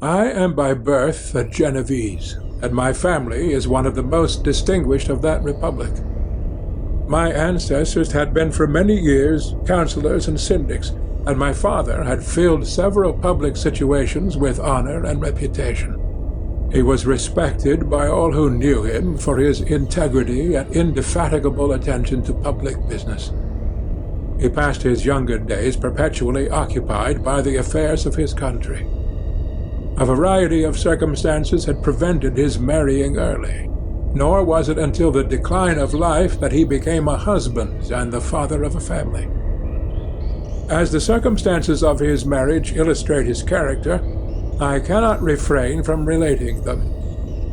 I am by birth a Genevese, and my family is one of the most distinguished of that republic. My ancestors had been for many years councillors and syndics, and my father had filled several public situations with honor and reputation. He was respected by all who knew him for his integrity and indefatigable attention to public business. He passed his younger days perpetually occupied by the affairs of his country. A variety of circumstances had prevented his marrying early, nor was it until the decline of life that he became a husband and the father of a family. As the circumstances of his marriage illustrate his character, I cannot refrain from relating them.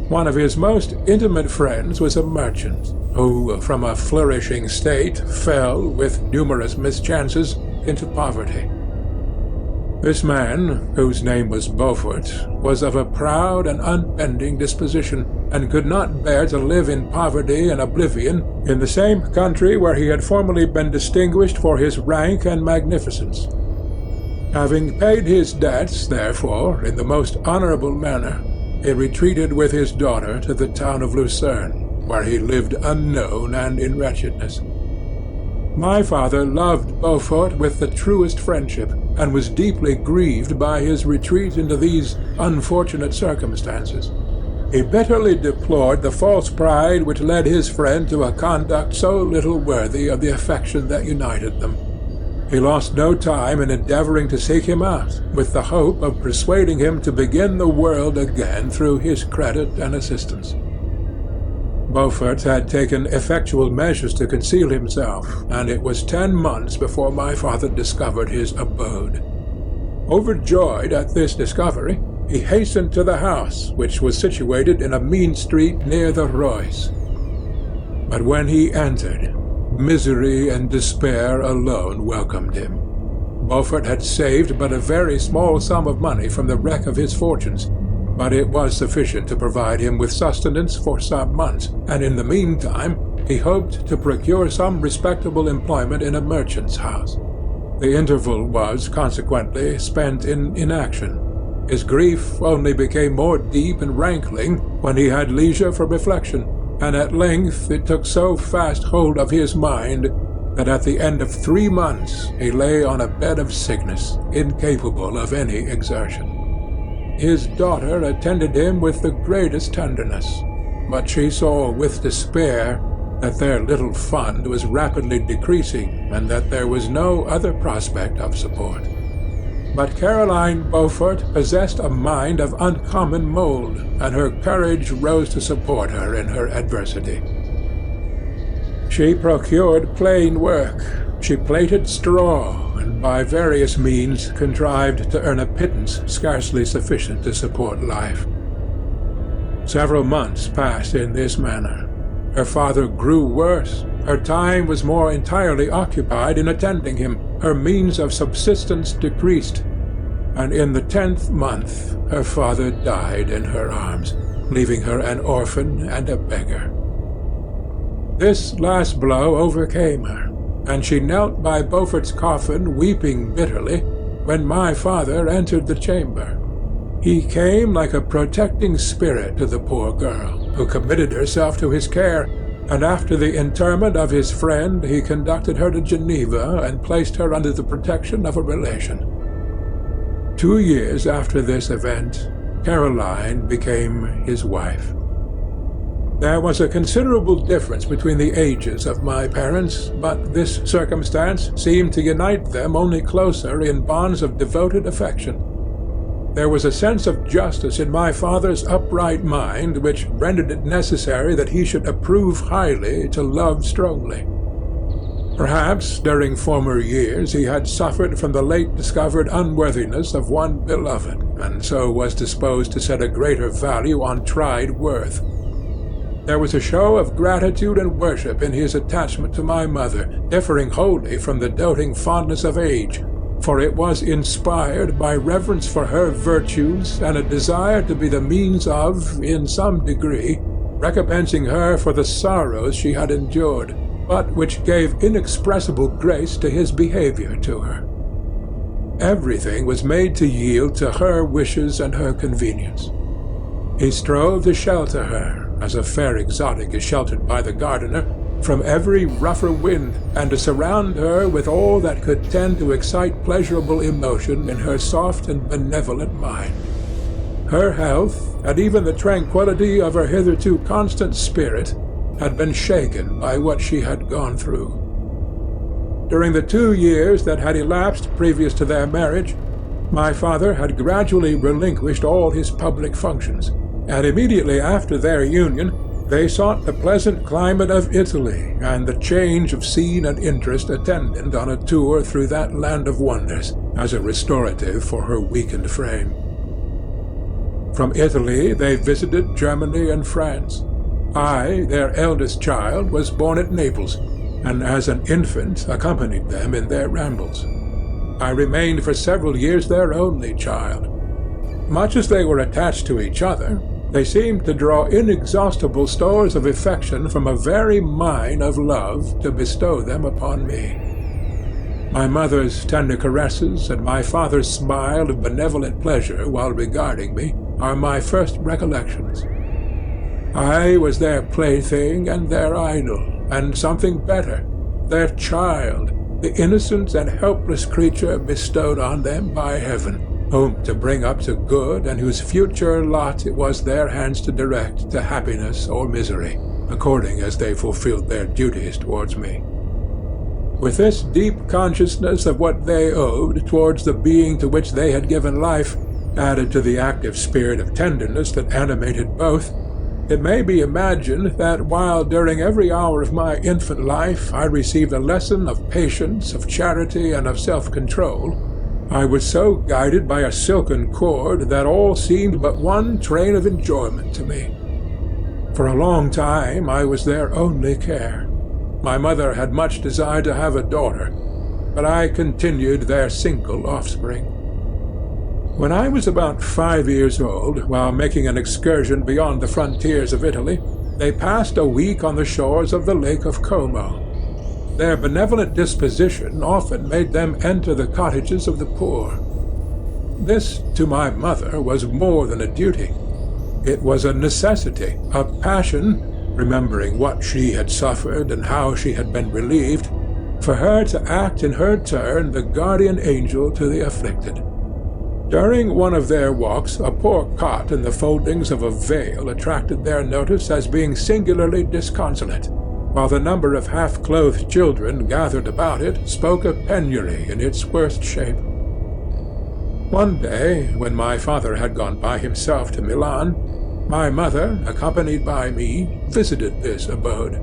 One of his most intimate friends was a merchant, who, from a flourishing state, fell, with numerous mischances, into poverty. This man, whose name was Beaufort, was of a proud and unbending disposition, and could not bear to live in poverty and oblivion in the same country where he had formerly been distinguished for his rank and magnificence. Having paid his debts, therefore, in the most honorable manner, he retreated with his daughter to the town of Lucerne, where he lived unknown and in wretchedness. My father loved Beaufort with the truest friendship, and was deeply grieved by his retreat into these unfortunate circumstances. He bitterly deplored the false pride which led his friend to a conduct so little worthy of the affection that united them. He lost no time in endeavoring to seek him out, with the hope of persuading him to begin the world again through his credit and assistance. Beaufort had taken effectual measures to conceal himself, and it was 10 months before my father discovered his abode. Overjoyed at this discovery, he hastened to the house, which was situated in a mean street near the Reuss. But when he entered, misery and despair alone welcomed him. Beaufort had saved but a very small sum of money from the wreck of his fortunes, but it was sufficient to provide him with sustenance for some months, and in the meantime he hoped to procure some respectable employment in a merchant's house. The interval was, consequently, spent in inaction. His grief only became more deep and rankling when he had leisure for reflection, and at length it took so fast hold of his mind that at the end of 3 months he lay on a bed of sickness, incapable of any exertion. His daughter attended him with the greatest tenderness, but she saw with despair that their little fund was rapidly decreasing, and that there was no other prospect of support. But Caroline Beaufort possessed a mind of uncommon mould, and her courage rose to support her in her adversity. She procured plain work. She plaited straw, and by various means contrived to earn a pittance scarcely sufficient to support life. Several months passed in this manner. Her father grew worse. Her time was more entirely occupied in attending him. Her means of subsistence decreased, and in the 10th month her father died in her arms, leaving her an orphan and a beggar. This last blow overcame her, and she knelt by Beaufort's coffin weeping bitterly when my father entered the chamber. He came like a protecting spirit to the poor girl, who committed herself to his care, and after the interment of his friend he conducted her to Geneva and placed her under the protection of a relation. 2 years after this event, Caroline became his wife. There was a considerable difference between the ages of my parents, but this circumstance seemed to unite them only closer in bonds of devoted affection. There was a sense of justice in my father's upright mind which rendered it necessary that he should approve highly to love strongly. Perhaps during former years he had suffered from the late discovered unworthiness of one beloved, and so was disposed to set a greater value on tried worth. There was a show of gratitude and worship in his attachment to my mother, differing wholly from the doting fondness of age, for it was inspired by reverence for her virtues and a desire to be the means of, in some degree, recompensing her for the sorrows she had endured, but which gave inexpressible grace to his behavior to her. Everything was made to yield to her wishes and her convenience. He strove to shelter her, as a fair exotic is sheltered by the gardener, from every rougher wind, and to surround her with all that could tend to excite pleasurable emotion in her soft and benevolent mind. Her health, and even the tranquillity of her hitherto constant spirit, had been shaken by what she had gone through. During the 2 years that had elapsed previous to their marriage, my father had gradually relinquished all his public functions, and immediately after their union they sought the pleasant climate of Italy and the change of scene and interest attendant on a tour through that land of wonders, as a restorative for her weakened frame. From Italy they visited Germany and France. I, their eldest child, was born at Naples, and as an infant accompanied them in their rambles. I remained for several years their only child. Much as they were attached to each other, they seemed to draw inexhaustible stores of affection from a very mine of love to bestow them upon me. My mother's tender caresses and my father's smile of benevolent pleasure while regarding me are my first recollections. I was their plaything and their idol, and something better, their child, the innocent and helpless creature bestowed on them by heaven, whom to bring up to good, and whose future lot it was their hands to direct to happiness or misery, according as they fulfilled their duties towards me. With this deep consciousness of what they owed towards the being to which they had given life, added to the active spirit of tenderness that animated both, it may be imagined that while during every hour of my infant life I received a lesson of patience, of charity, and of self-control, I was so guided by a silken cord that all seemed but one train of enjoyment to me. For a long time I was their only care. My mother had much desired to have a daughter, but I continued their single offspring. When I was about 5 years old, while making an excursion beyond the frontiers of Italy, they passed a week on the shores of the Lake of Como. Their benevolent disposition often made them enter the cottages of the poor. This, to my mother, was more than a duty. It was a necessity, a passion, remembering what she had suffered and how she had been relieved, for her to act in her turn the guardian angel to the afflicted. During one of their walks, a poor cot in the foldings of a veil attracted their notice as being singularly disconsolate, while the number of half-clothed children gathered about it spoke of penury in its worst shape. One day, when my father had gone by himself to Milan, my mother, accompanied by me, visited this abode.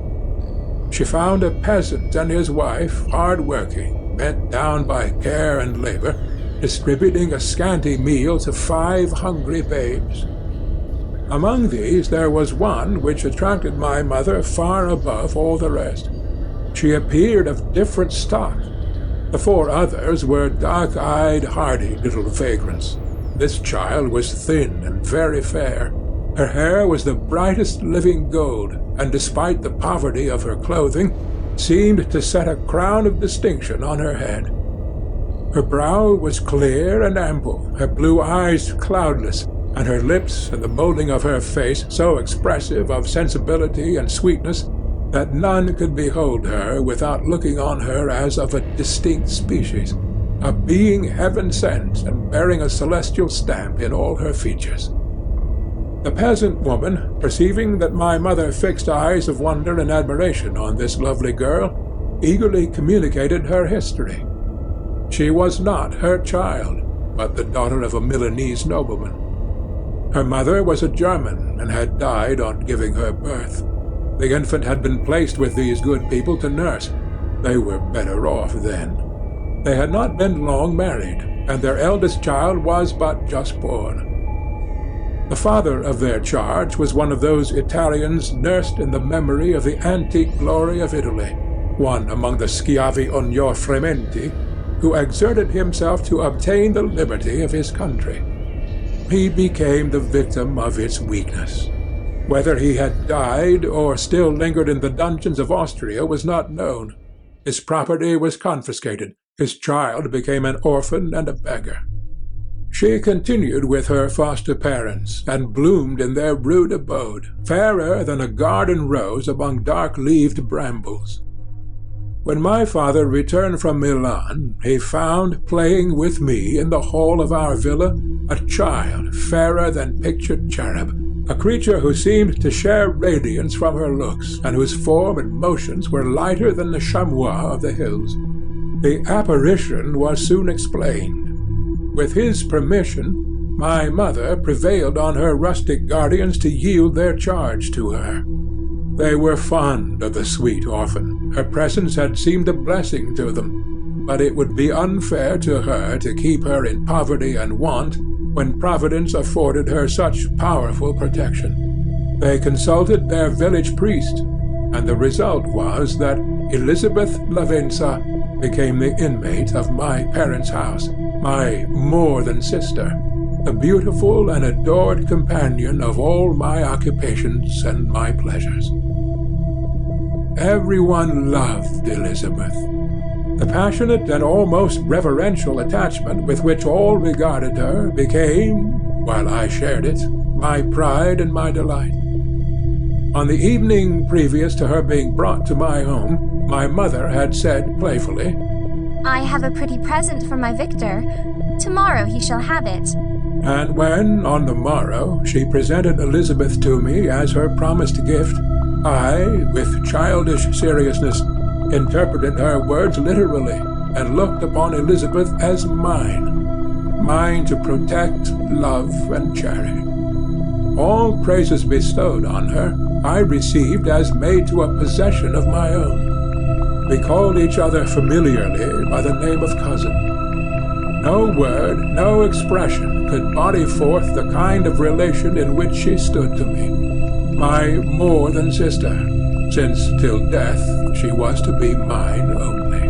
She found a peasant and his wife, hard-working, bent down by care and labor, distributing a scanty meal to 5 hungry babes. Among these there was one which attracted my mother far above all the rest. She appeared of different stock. The 4 others were dark-eyed, hardy little vagrants. This child was thin and very fair. Her hair was the brightest living gold, and despite the poverty of her clothing, seemed to set a crown of distinction on her head. Her brow was clear and ample, her blue eyes cloudless, and her lips and the moulding of her face so expressive of sensibility and sweetness that none could behold her without looking on her as of a distinct species, a being heaven-sent and bearing a celestial stamp in all her features. The peasant woman, perceiving that my mother fixed eyes of wonder and admiration on this lovely girl, eagerly communicated her history. She was not her child, but the daughter of a Milanese nobleman. Her mother was a German, and had died on giving her birth. The infant had been placed with these good people to nurse. They were better off then. They had not been long married, and their eldest child was but just born. The father of their charge was one of those Italians nursed in the memory of the antique glory of Italy, one among the schiavi ognor frementi, who exerted himself to obtain the liberty of his country. He became the victim of its weakness. Whether he had died or still lingered in the dungeons of Austria was not known. His property was confiscated, His child became an orphan and a beggar. She continued with her foster parents, and bloomed in their rude abode, fairer than a garden rose among dark-leaved brambles. When my father returned from Milan, he found, playing with me in the hall of our villa, a child fairer than pictured cherub, a creature who seemed to share radiance from her looks, and whose form and motions were lighter than the chamois of the hills. The apparition was soon explained. With his permission, my mother prevailed on her rustic guardians to yield their charge to her. They were fond of the sweet orphan. Her presence had seemed a blessing to them, but it would be unfair to her to keep her in poverty and want when Providence afforded her such powerful protection. They consulted their village priest, and the result was that Elizabeth Lavenza became the inmate of my parents' house, my more-than-sister, the beautiful and adored companion of all my occupations and my pleasures. Everyone loved Elizabeth. The passionate and almost reverential attachment with which all regarded her became, while I shared it, my pride and my delight. On the evening previous to her being brought to my home, my mother had said playfully, "I have a pretty present for my Victor. Tomorrow he shall have it." And when, on the morrow, she presented Elizabeth to me as her promised gift, I, with childish seriousness, interpreted her words literally, and looked upon Elizabeth as mine to protect, love, and cherish. All praises bestowed on her I received as made to a possession of my own. We called each other familiarly by the name of cousin. No word, no expression could body forth the kind of relation in which she stood to me, my more-than-sister, since till death she was to be mine only.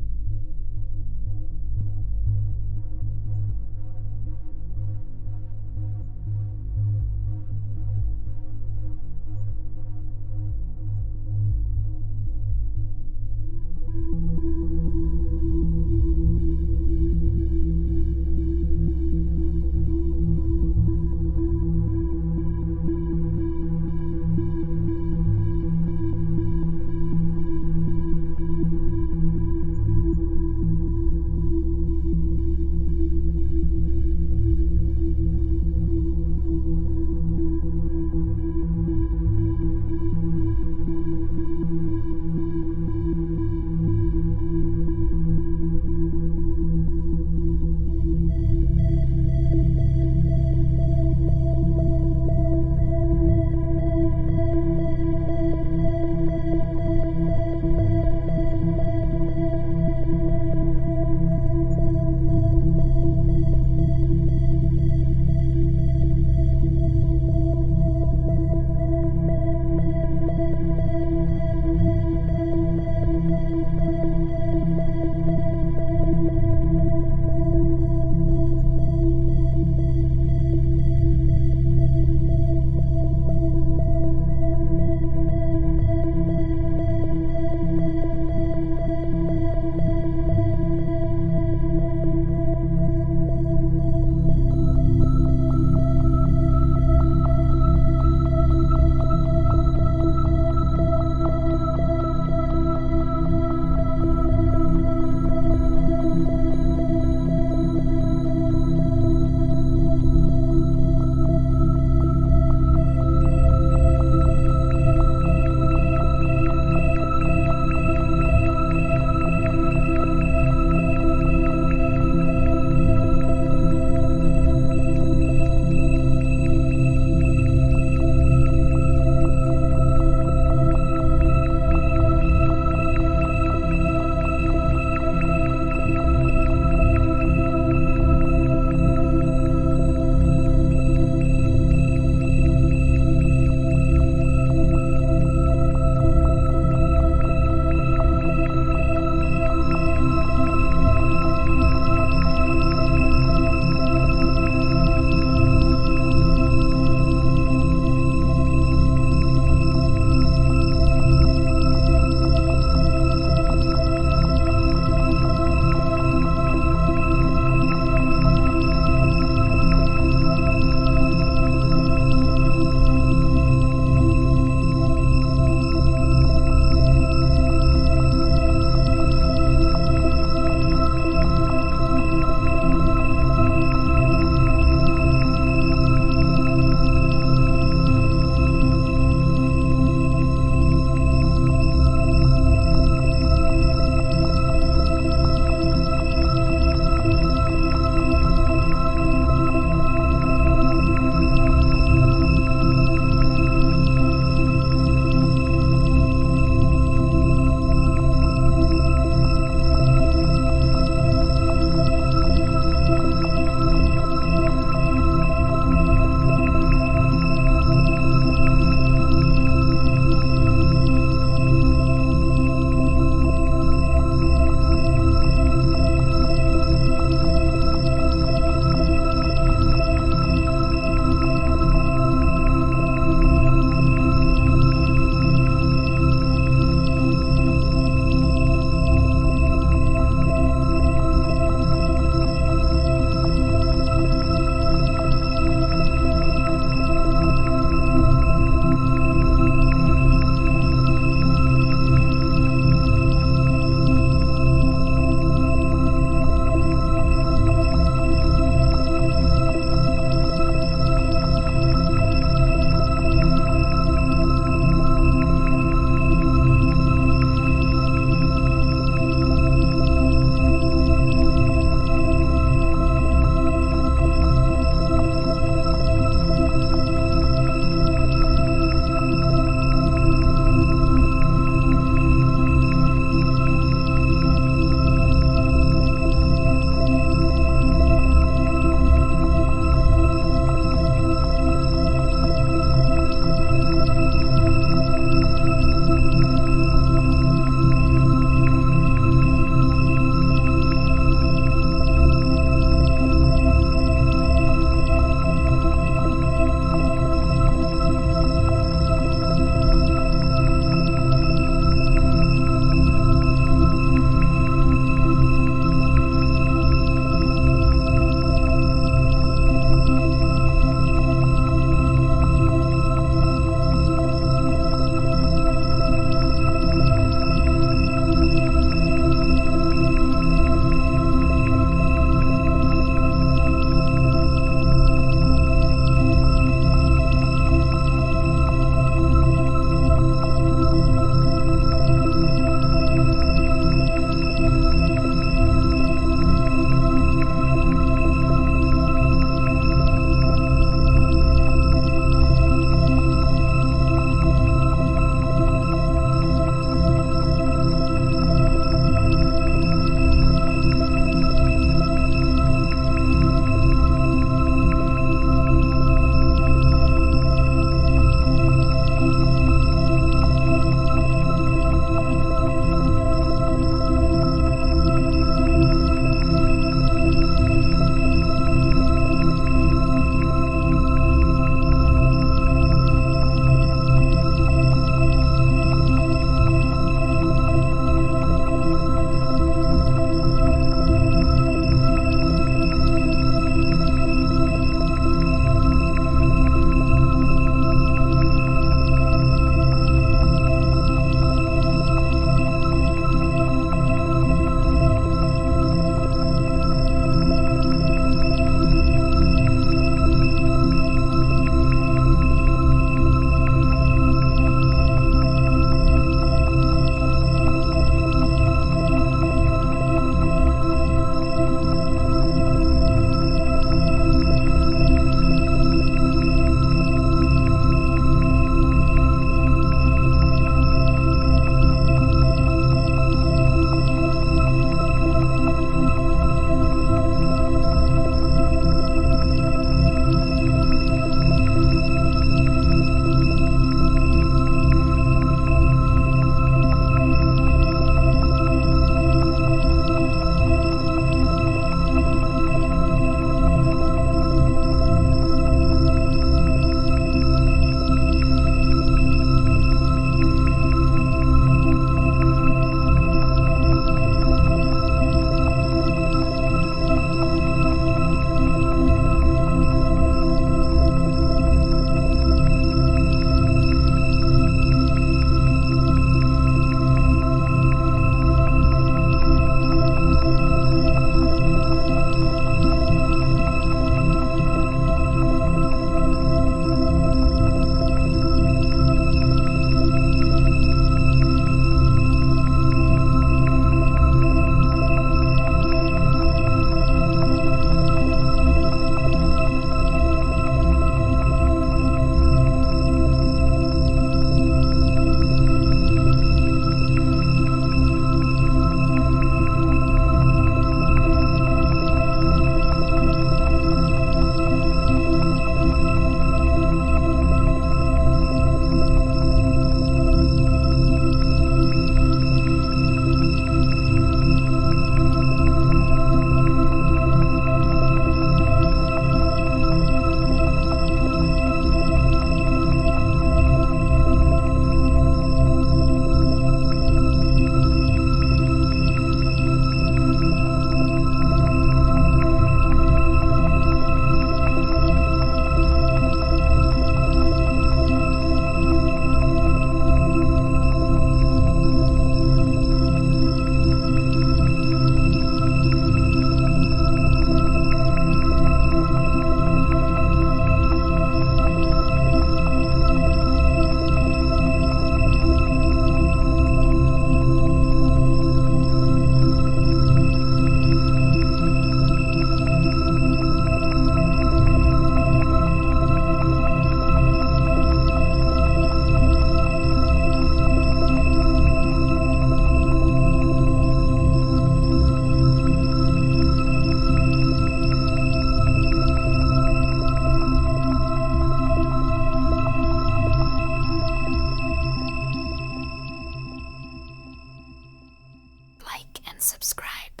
subscribe.